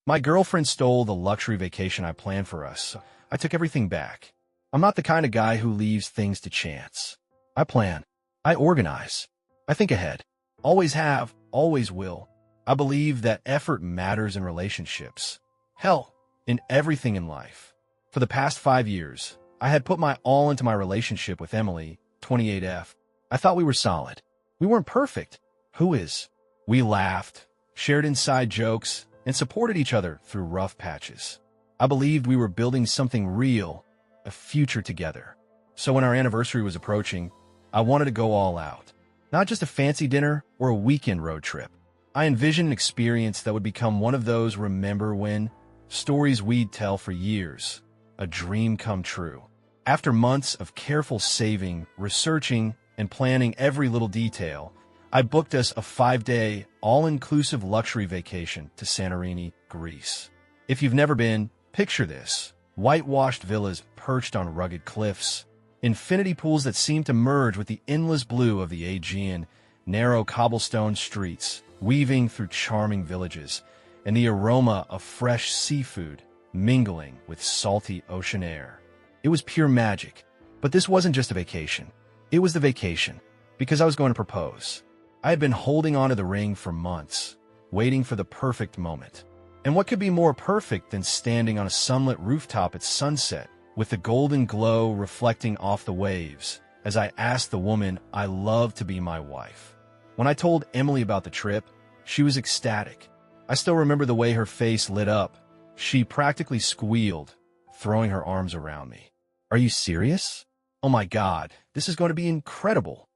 My girlfriend stole the luxury vacation I planned for us, so I took everything back. I'm not the kind of guy who leaves things to chance. I plan. I organize. I think ahead. Always have, always will. I believe that effort matters in relationships. Hell, in everything in life. For the past 5 years, I had put my all into my relationship with Emily, 28F. I thought we were solid. We weren't perfect. Who is? We laughed, shared inside jokes, and supported each other through rough patches. I believed we were building something real, a future together. So when our anniversary was approaching, I wanted to go all out. Not just a fancy dinner or a weekend road trip. I envisioned an experience that would become one of those remember when stories we'd tell for years. A dream come true. After months of careful saving, researching, and planning every little detail, I booked us a 5-day, all-inclusive luxury vacation to Santorini, Greece. If you've never been, picture this. Whitewashed villas perched on rugged cliffs, infinity pools that seem to merge with the endless blue of the Aegean, narrow cobblestone streets, weaving through charming villages, and the aroma of fresh seafood mingling with salty ocean air. It was pure magic. But this wasn't just a vacation. It was the vacation, because I was going to propose. I had been holding onto the ring for months, waiting for the perfect moment. And what could be more perfect than standing on a sunlit rooftop at sunset, with the golden glow reflecting off the waves, as I asked the woman I loved to be my wife. When I told Emily about the trip, she was ecstatic. I still remember the way her face lit up. She practically squealed, throwing her arms around me. Are you serious? Oh my God, this is going to be incredible.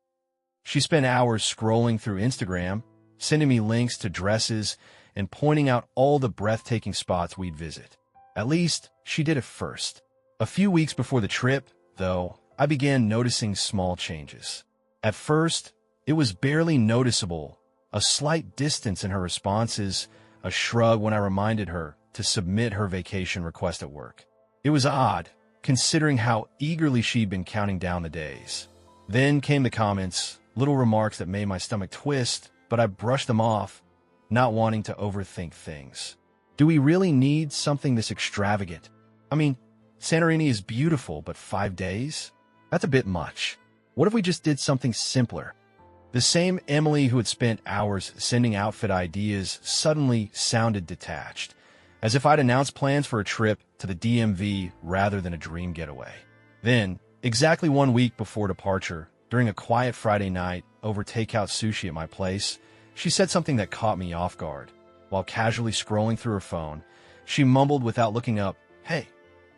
She spent hours scrolling through Instagram, sending me links to dresses, and pointing out all the breathtaking spots we'd visit. At least, she did it first. A few weeks before the trip, though, I began noticing small changes. At first, it was barely noticeable, a slight distance in her responses, a shrug when I reminded her to submit her vacation request at work. It was odd, considering how eagerly she'd been counting down the days. Then came the comments, little remarks that made my stomach twist, but I brushed them off, not wanting to overthink things. Do we really need something this extravagant? I mean, Santorini is beautiful, but 5 days? That's a bit much. What if we just did something simpler? The same Emily who had spent hours sending outfit ideas suddenly sounded detached, as if I'd announced plans for a trip to the DMV rather than a dream getaway. Then, exactly 1 week before departure, during a quiet Friday night over takeout sushi at my place, she said something that caught me off guard. While casually scrolling through her phone, she mumbled without looking up, "Hey,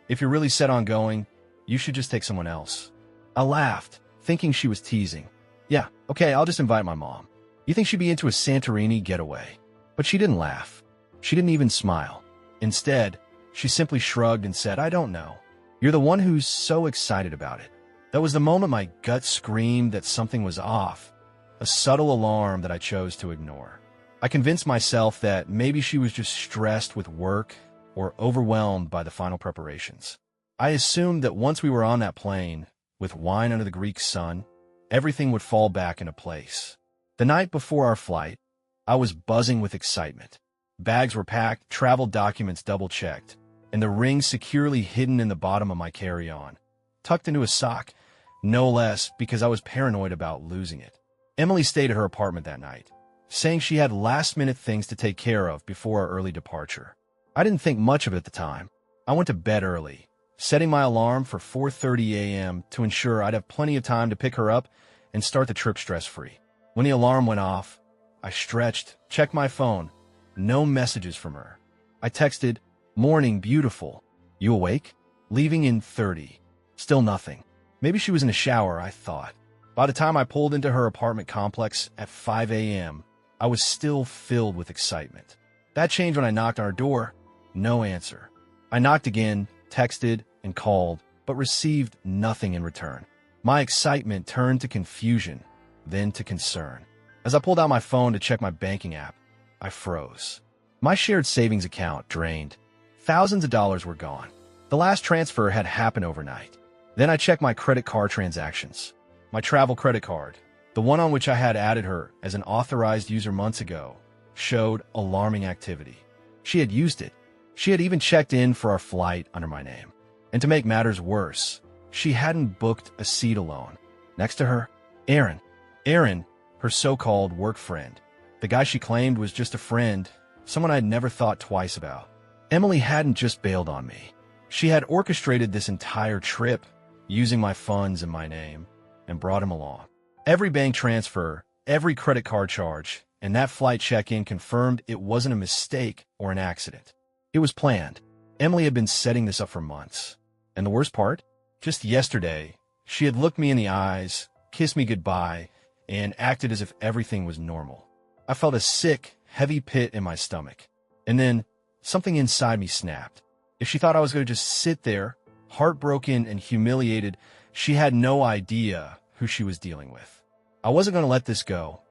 if you're really set on going, you should just take someone else." I laughed, thinking she was teasing. "Yeah, okay, I'll just invite my mom. You think she'd be into a Santorini getaway?" But she didn't laugh. She didn't even smile. Instead, she simply shrugged and said, "I don't know. You're the one who's so excited about it." That was the moment my gut screamed that something was off, a subtle alarm that I chose to ignore. I convinced myself that maybe she was just stressed with work or overwhelmed by the final preparations. I assumed that once we were on that plane, with wine under the Greek sun, everything would fall back into place. The night before our flight, I was buzzing with excitement. Bags were packed, travel documents double-checked, and the ring securely hidden in the bottom of my carry-on, tucked into a sock, no less because I was paranoid about losing it. Emily stayed at her apartment that night, saying she had last-minute things to take care of before our early departure. I didn't think much of it at the time. I went to bed early, setting my alarm for 4:30 a.m. to ensure I'd have plenty of time to pick her up and start the trip stress-free. When the alarm went off, I stretched, checked my phone. No messages from her. I texted, "Morning, beautiful. You awake?" Leaving in 30. Still nothing. Maybe she was in a shower, I thought. By the time I pulled into her apartment complex at 5 a.m., I was still filled with excitement. That changed when I knocked on her door. No answer. I knocked again, texted, and called, but received nothing in return. My excitement turned to confusion, then to concern. As I pulled out my phone to check my banking app, I froze. My shared savings account drained. Thousands of dollars were gone. The last transfer had happened overnight. Then I checked my credit card transactions. My travel credit card, the one on which I had added her as an authorized user months ago, showed alarming activity. She had used it, She had even checked in for our flight under my name. And to make matters worse, she hadn't booked a seat alone. Next to her, Aaron. Aaron, her so-called work friend. The guy she claimed was just a friend, someone I'd never thought twice about. Emily hadn't just bailed on me. She had orchestrated this entire trip, using my funds in my name, and brought him along. Every bank transfer, every credit card charge, and that flight check-in confirmed it wasn't a mistake or an accident. It was planned. Emily had been setting this up for months. And the worst part? Just yesterday, she had looked me in the eyes, kissed me goodbye, and acted as if everything was normal. I felt a sick, heavy pit in my stomach. And then, something inside me snapped. If she thought I was going to just sit there, heartbroken and humiliated, she had no idea who she was dealing with. I wasn't going to let this go.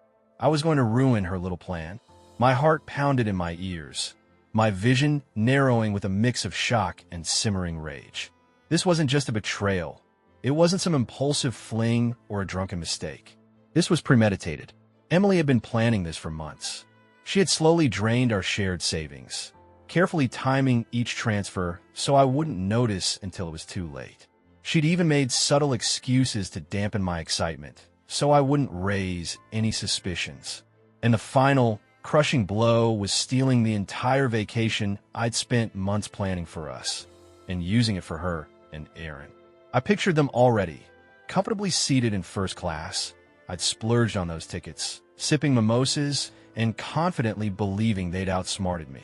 I was going to ruin her little plan. My heart pounded in my ears, my vision narrowing with a mix of shock and simmering rage. This wasn't just a betrayal. It wasn't some impulsive fling or a drunken mistake. This was premeditated. Emily had been planning this for months. She had slowly drained our shared savings, carefully timing each transfer so I wouldn't notice until it was too late. She'd even made subtle excuses to dampen my excitement, so I wouldn't raise any suspicions. And the final, crushing blow was stealing the entire vacation I'd spent months planning for us, and using it for her and Aaron. I pictured them already, comfortably seated in first class. I'd splurged on those tickets, sipping mimosas, and confidently believing they'd outsmarted me.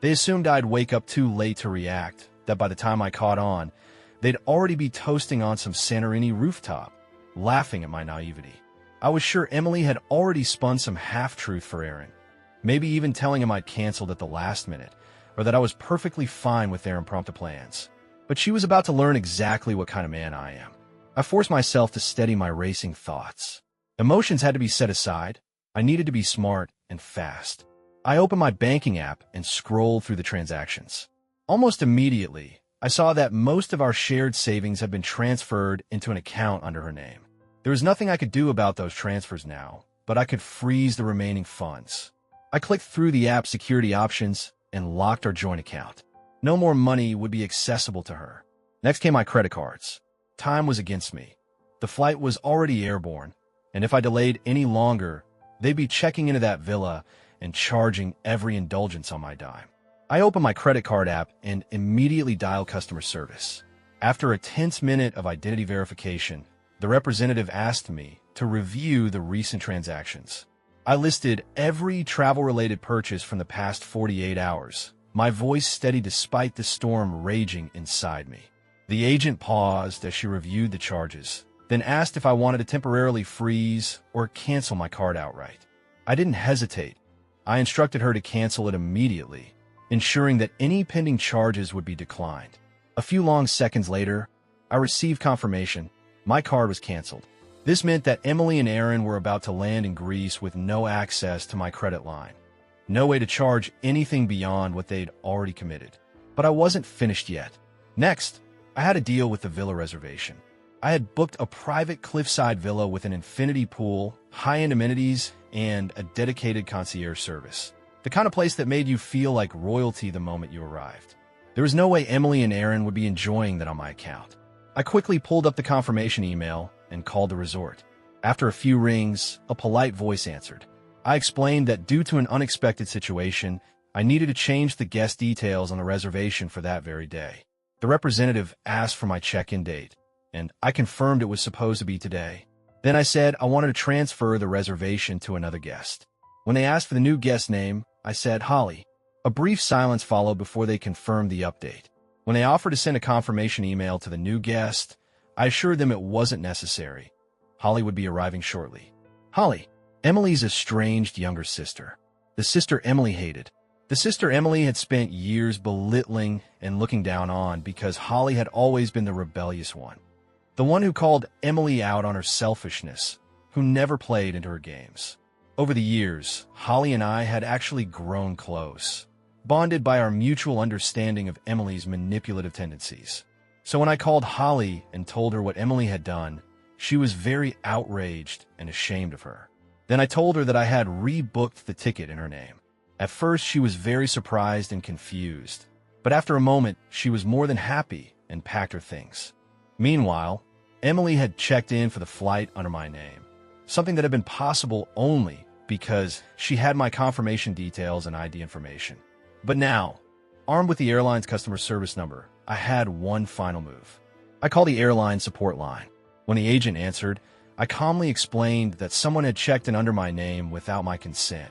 They assumed I'd wake up too late to react, that by the time I caught on, they'd already be toasting on some Santorini rooftop, laughing at my naivety. I was sure Emily had already spun some half-truth for Aaron, maybe even telling him I'd canceled at the last minute, or that I was perfectly fine with their impromptu plans. But she was about to learn exactly what kind of man I am. I forced myself to steady my racing thoughts. Emotions had to be set aside. I needed to be smart and fast. I opened my banking app and scrolled through the transactions. Almost immediately, I saw that most of our shared savings had been transferred into an account under her name. There was nothing I could do about those transfers now, but I could freeze the remaining funds. I clicked through the app's security options and locked our joint account. No more money would be accessible to her. Next came my credit cards. Time was against me. The flight was already airborne, and if I delayed any longer, they'd be checking into that villa and charging every indulgence on my dime. I opened my credit card app and immediately dialed customer service. After a tense minute of identity verification, the representative asked me to review the recent transactions. I listed every travel-related purchase from the past 48 hours, my voice steady despite the storm raging inside me. The agent paused as she reviewed the charges, then asked if I wanted to temporarily freeze or cancel my card outright. I didn't hesitate. I instructed her to cancel it immediately, ensuring that any pending charges would be declined. A few long seconds later, I received confirmation. My card was canceled. This meant that Emily and Aaron were about to land in Greece with no access to my credit line. No way to charge anything beyond what they'd already committed. But I wasn't finished yet. Next, I had to deal with the villa reservation. I had booked a private cliffside villa with an infinity pool, high-end amenities, and a dedicated concierge service. The kind of place that made you feel like royalty the moment you arrived. There was no way Emily and Aaron would be enjoying that on my account. I quickly pulled up the confirmation email and called the resort. After a few rings, a polite voice answered. I explained that due to an unexpected situation, I needed to change the guest details on the reservation for that very day. The representative asked for my check-in date, and I confirmed it was supposed to be today. Then I said I wanted to transfer the reservation to another guest. When they asked for the new guest name, I said Holly. A brief silence followed before they confirmed the update. When they offered to send a confirmation email to the new guest, I assured them it wasn't necessary. Holly would be arriving shortly. Holly, Emily's estranged younger sister. The sister Emily hated. The sister Emily had spent years belittling and looking down on because Holly had always been the rebellious one. The one who called Emily out on her selfishness, who never played into her games. Over the years, Holly and I had actually grown close, bonded by our mutual understanding of Emily's manipulative tendencies. So when I called Holly and told her what Emily had done, she was very outraged and ashamed of her. Then I told her that I had rebooked the ticket in her name. At first, she was very surprised and confused, But after a moment, she was more than happy and packed her things. Meanwhile, Emily had checked in for the flight under my name, something that had been possible only because she had my confirmation details and ID information. But now, armed with the airline's customer service number, I had one final move. I called the airline support line. When the agent answered, I calmly explained that someone had checked in under my name without my consent,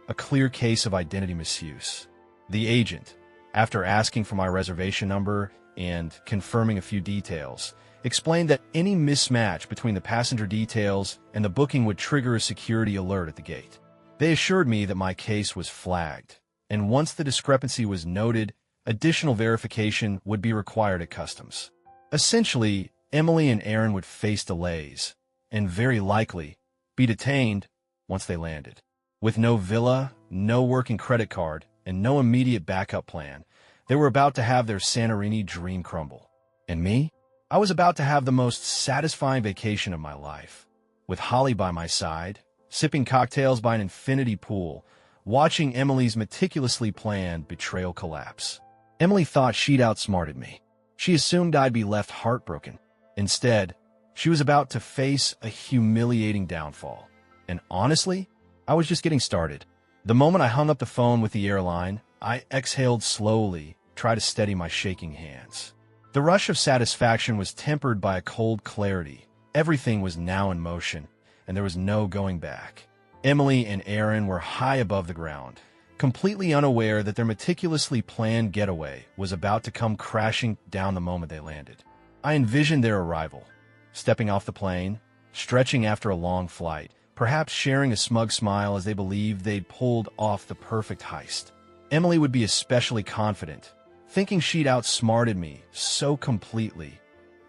a clear case of identity misuse. The agent, after asking for my reservation number and confirming a few details, explained that any mismatch between the passenger details and the booking would trigger a security alert at the gate. They assured me that my case was flagged, and once the discrepancy was noted, additional verification would be required at customs. Essentially, Emily and Aaron would face delays, and very likely be detained once they landed. With no villa, no working credit card, and no immediate backup plan, they were about to have their Santorini dream crumble. And me? I was about to have the most satisfying vacation of my life, with Holly by my side, sipping cocktails by an infinity pool, watching Emily's meticulously planned betrayal collapse. Emily thought she'd outsmarted me. She assumed I'd be left heartbroken. Instead, she was about to face a humiliating downfall. And honestly, I was just getting started. The moment I hung up the phone with the airline, I exhaled slowly, tried to steady my shaking hands. The rush of satisfaction was tempered by a cold clarity. Everything was now in motion, and there was no going back. Emily and Aaron were high above the ground, completely unaware that their meticulously planned getaway was about to come crashing down the moment they landed. I envisioned their arrival, stepping off the plane, stretching after a long flight, perhaps sharing a smug smile as they believed they'd pulled off the perfect heist. Emily would be especially confident, thinking she'd outsmarted me so completely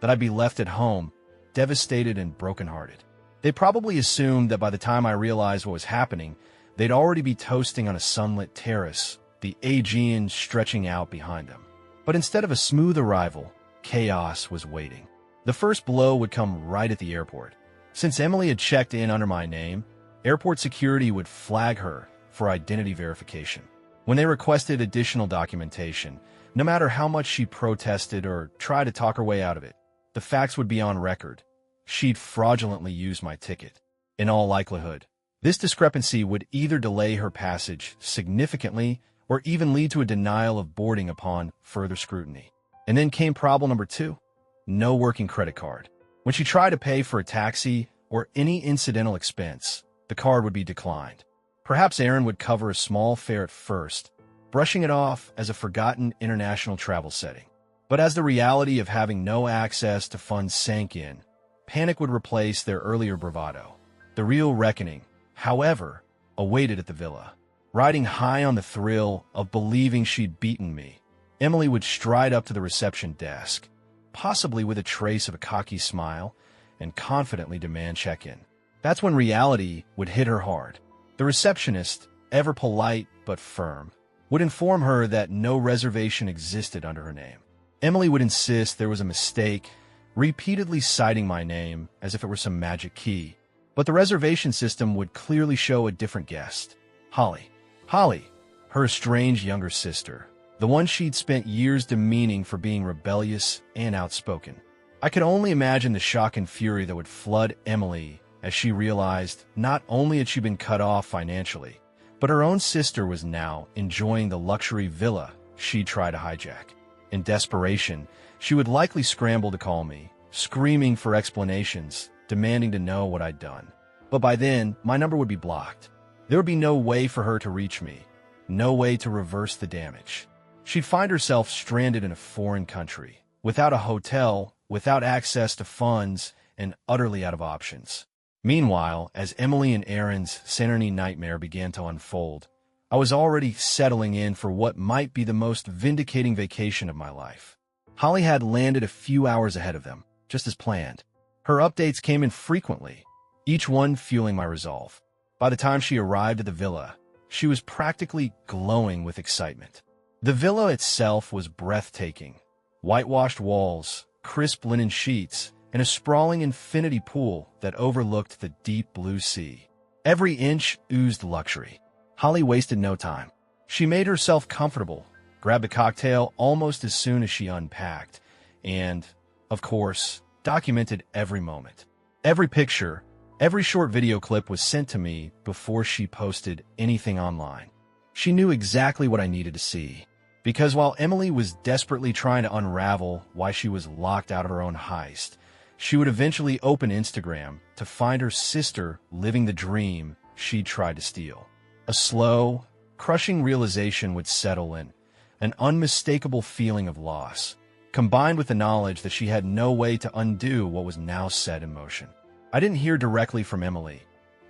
that I'd be left at home, devastated and brokenhearted. They probably assumed that by the time I realized what was happening, they'd already be toasting on a sunlit terrace, the Aegean stretching out behind them. But instead of a smooth arrival, chaos was waiting. The first blow would come right at the airport. Since Emily had checked in under my name, airport security would flag her for identity verification. When they requested additional documentation, no matter how much she protested or tried to talk her way out of it, the facts would be on record. She'd fraudulently used my ticket. In all likelihood, this discrepancy would either delay her passage significantly or even lead to a denial of boarding upon further scrutiny. And then came problem number 2, no working credit card. When she tried to pay for a taxi or any incidental expense, the card would be declined. Perhaps Aaron would cover a small fare at first, brushing it off as a forgotten international travel setting. But as the reality of having no access to funds sank in, panic would replace their earlier bravado. The real reckoning, however, awaited at the villa. Riding high on the thrill of believing she'd beaten me, Emily would stride up to the reception desk, possibly with a trace of a cocky smile, and confidently demand check-in. That's when reality would hit her hard. The receptionist, ever polite but firm, would inform her that no reservation existed under her name. Emily would insist there was a mistake, repeatedly citing my name as if it were some magic key. But the reservation system would clearly show a different guest. Holly. Holly, her estranged younger sister, the one she'd spent years demeaning for being rebellious and outspoken. I could only imagine the shock and fury that would flood Emily as she realized not only had she been cut off financially, but her own sister was now enjoying the luxury villa she'd tried to hijack. In desperation, she would likely scramble to call me, screaming for explanations, demanding to know what I'd done. But by then, my number would be blocked. There would be no way for her to reach me, no way to reverse the damage. She'd find herself stranded in a foreign country, without a hotel, without access to funds, and utterly out of options. Meanwhile, as Emily and Aaron's Santorini nightmare began to unfold, I was already settling in for what might be the most vindicating vacation of my life. Holly had landed a few hours ahead of them, just as planned. Her updates came in frequently, each one fueling my resolve. By the time she arrived at the villa, she was practically glowing with excitement. The villa itself was breathtaking. Whitewashed walls, crisp linen sheets, and a sprawling infinity pool that overlooked the deep blue sea. Every inch oozed luxury. Holly wasted no time. She made herself comfortable, grabbed a cocktail almost as soon as she unpacked, and, of course, documented every moment. Every picture, every short video clip was sent to me before she posted anything online. She knew exactly what I needed to see. Because while Emily was desperately trying to unravel why she was locked out of her own heist, she would eventually open Instagram to find her sister living the dream she tried to steal. A slow, crushing realization would settle in, an unmistakable feeling of loss, combined with the knowledge that she had no way to undo what was now set in motion. I didn't hear directly from Emily.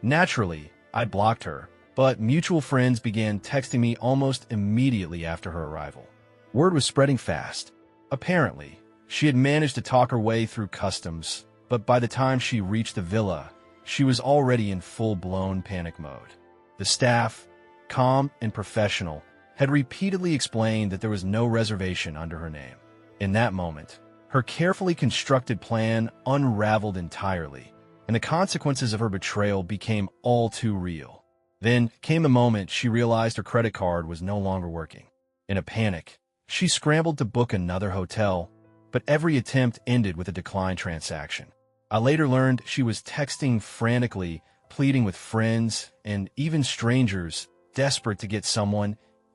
Naturally, I blocked her, but mutual friends began texting me almost immediately after her arrival. Word was spreading fast. Apparently, she had managed to talk her way through customs, but by the time she reached the villa, she was already in full-blown panic mode. The staff, calm and professional, had repeatedly explained that there was no reservation under her name. In that moment, her carefully constructed plan unraveled entirely, and the consequences of her betrayal became all too real. Then came the moment she realized her credit card was no longer working. In a panic, she scrambled to book another hotel, but every attempt ended with a declined transaction. I later learned she was texting frantically, pleading with friends and even strangers, desperate to get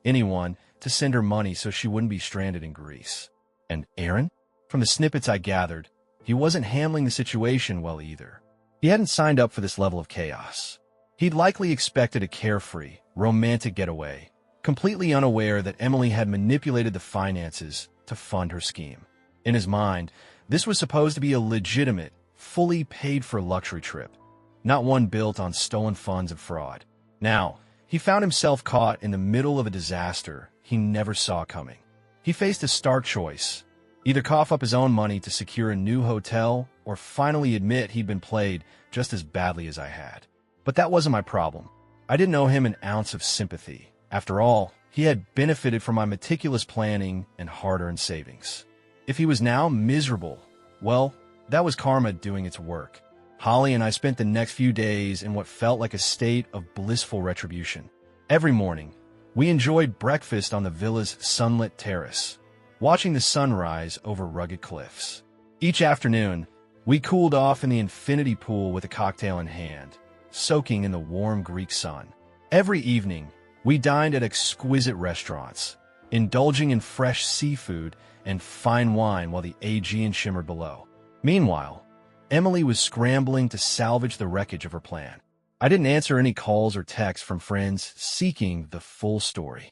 anyone, to send her money so she wouldn't be stranded in Greece. And Aaron? From the snippets I gathered, he wasn't handling the situation well either. He hadn't signed up for this level of chaos. He'd likely expected a carefree, romantic getaway, completely unaware that Emily had manipulated the finances to fund her scheme. In his mind, this was supposed to be a legitimate, fully paid-for luxury trip, not one built on stolen funds and fraud. Now, he found himself caught in the middle of a disaster he never saw coming. He faced a stark choice: either cough up his own money to secure a new hotel or finally admit he'd been played just as badly as I had. But that wasn't my problem. I didn't owe him an ounce of sympathy. After all, he had benefited from my meticulous planning and hard-earned savings. If he was now miserable, well, that was karma doing its work. Holly and I spent the next few days in what felt like a state of blissful retribution. Every morning, we enjoyed breakfast on the villa's sunlit terrace, watching the sunrise over rugged cliffs. Each afternoon, we cooled off in the infinity pool with a cocktail in hand, soaking in the warm Greek sun. Every evening, we dined at exquisite restaurants, indulging in fresh seafood and fine wine while the Aegean shimmered below. Meanwhile, Emily was scrambling to salvage the wreckage of her plan. I didn't answer any calls or texts from friends seeking the full story.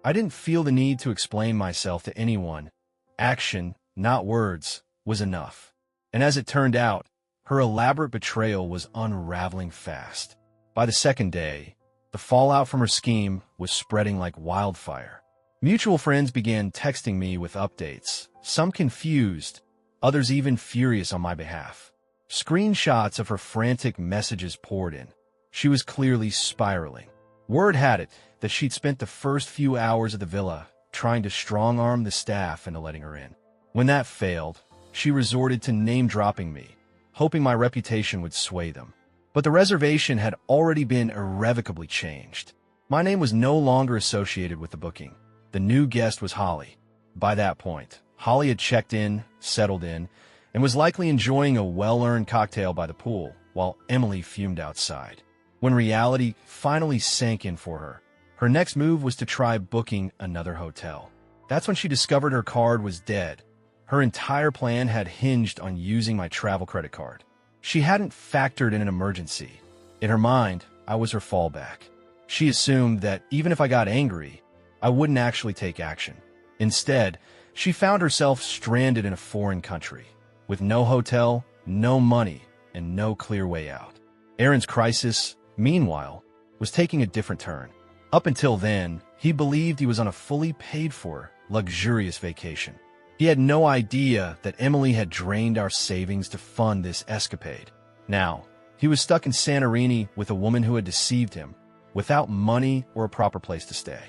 I didn't feel the need to explain myself to anyone. Action, not words, was enough. And as it turned out, her elaborate betrayal was unraveling fast. By the second day, the fallout from her scheme was spreading like wildfire. Mutual friends began texting me with updates, some confused, others even furious on my behalf. Screenshots of her frantic messages poured in. She was clearly spiraling. Word had it that she'd spent the first few hours at the villa trying to strong-arm the staff into letting her in. When that failed, she resorted to name-dropping me, hoping my reputation would sway them. But the reservation had already been irrevocably changed. My name was no longer associated with the booking. The new guest was Holly. By that point, Holly had checked in, settled in, and was likely enjoying a well-earned cocktail by the pool, while Emily fumed outside. When reality finally sank in for her, her next move was to try booking another hotel. That's when she discovered her card was dead. Her entire plan had hinged on using my travel credit card. She hadn't factored in an emergency. In her mind, I was her fallback. She assumed that even if I got angry, I wouldn't actually take action. Instead, she found herself stranded in a foreign country, with no hotel, no money, and no clear way out. Aaron's crisis, meanwhile, was taking a different turn. Up until then, he believed he was on a fully paid-for, luxurious vacation. He had no idea that Emily had drained our savings to fund this escapade. Now, he was stuck in Santorini with a woman who had deceived him, without money or a proper place to stay.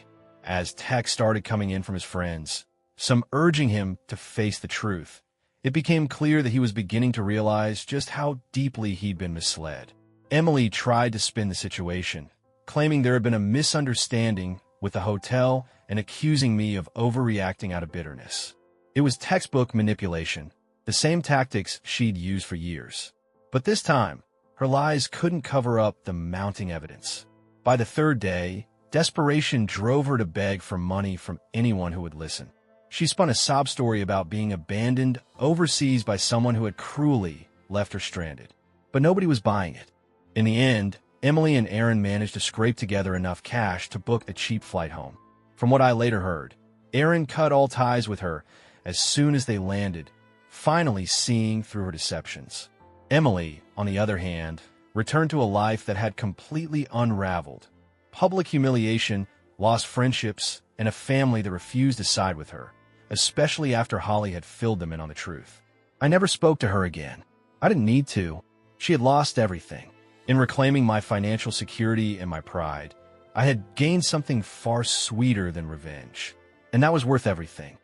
As texts started coming in from his friends, some urging him to face the truth, it became clear that he was beginning to realize just how deeply he'd been misled. Emily tried to spin the situation, claiming there had been a misunderstanding with the hotel and accusing me of overreacting out of bitterness. It was textbook manipulation, the same tactics she'd used for years. But this time, her lies couldn't cover up the mounting evidence. By the third day, desperation drove her to beg for money from anyone who would listen. She spun a sob story about being abandoned overseas by someone who had cruelly left her stranded. But nobody was buying it. In the end, Emily and Aaron managed to scrape together enough cash to book a cheap flight home. From what I later heard, Aaron cut all ties with her as soon as they landed, finally seeing through her deceptions. Emily, on the other hand, returned to a life that had completely unraveled. Public humiliation, lost friendships, and a family that refused to side with her, especially after Holly had filled them in on the truth. I never spoke to her again. I didn't need to. She had lost everything. In reclaiming my financial security and my pride, I had gained something far sweeter than revenge. And that was worth everything.